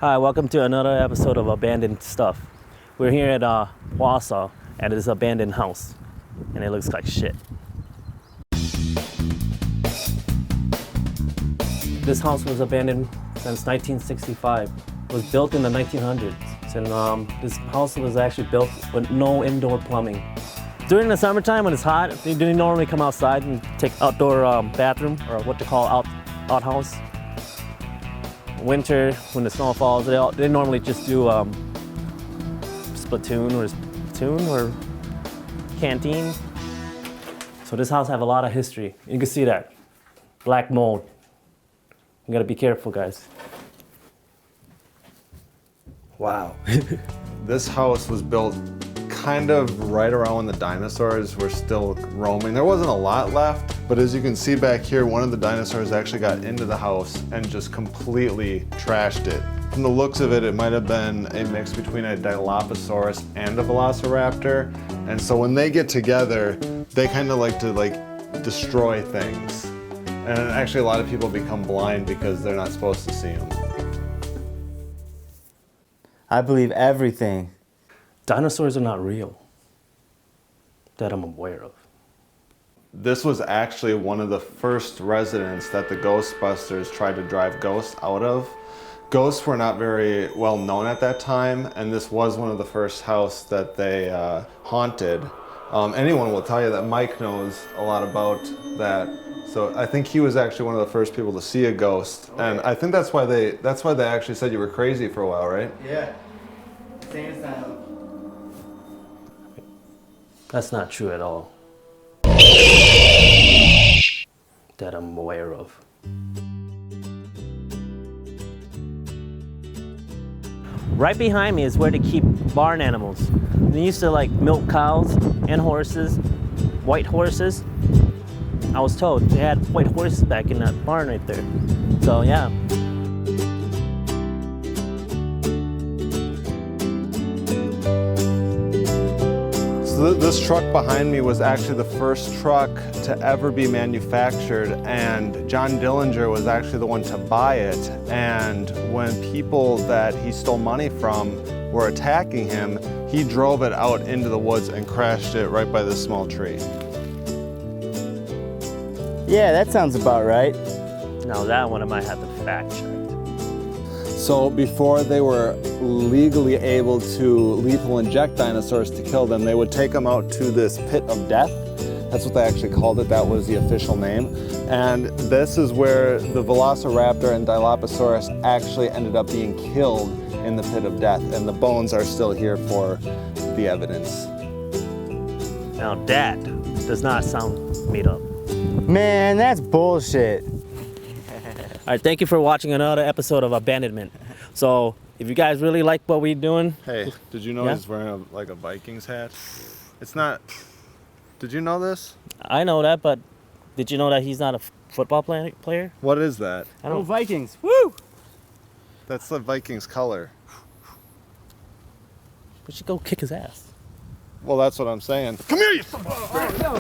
Hi, welcome to another episode of Abandoned Stuff. We're here at Wausau at this abandoned house, and it looks like shit. This house was abandoned since 1965. It was built in the 1900s, and this house was actually built with no indoor plumbing. During the summertime when it's hot, they normally come outside and take outdoor bathroom, or what they call outhouse. Winter, when the snow falls, they normally just do Splatoon or canteen. So this house have a lot of history. You can see that. Black mold. You gotta be careful, guys. Wow. This house was built kind of right around when the dinosaurs were still roaming. There wasn't a lot left, but as you can see back here, one of the dinosaurs actually got into the house and just completely trashed it. From the looks of it, it might have been a mix between a Dilophosaurus and a Velociraptor. And so when they get together, they kind of like to destroy things. And actually a lot of people become blind because they're not supposed to see them. I believe everything. Dinosaurs are not real, that I'm aware of. This was actually one of the first residents that the Ghostbusters tried to drive ghosts out of. Ghosts were not very well known at that time, and this was one of the first houses that they haunted. Anyone will tell you that Mike knows a lot about that. So I think he was actually one of the first people to see a ghost, and I think that's why they actually said you were crazy for a while, right? Yeah. Same sound. That's not true at all. That I'm aware of. Right behind me is where they keep barn animals. They used to milk cows and horses, white horses. I was told they had white horses back in that barn right there. So yeah. So this truck behind me was actually the first truck to ever be manufactured, and John Dillinger was actually the one to buy it. And when people that he stole money from were attacking him, he drove it out into the woods and crashed it right by this small tree. Yeah, that sounds about right. Now that one I might have to fact check. So before they were legally able to lethal inject dinosaurs to kill them, they would take them out to this pit of death. That's what they actually called it. That was the official name. And this is where the Velociraptor and Dilophosaurus actually ended up being killed in the pit of death. And the bones are still here for the evidence. Now that does not sound made up. Man, that's bullshit. All right, thank you for watching another episode of Abandonment. So, if you guys really like what we're doing... Hey, did you know he's wearing a Vikings hat? It's not... Did you know this? I know that, but did you know that he's not a football player? What is that? I don't. Vikings. Woo! That's the Vikings color. We should go kick his ass. Well, that's what I'm saying. Come here, you son of a... No.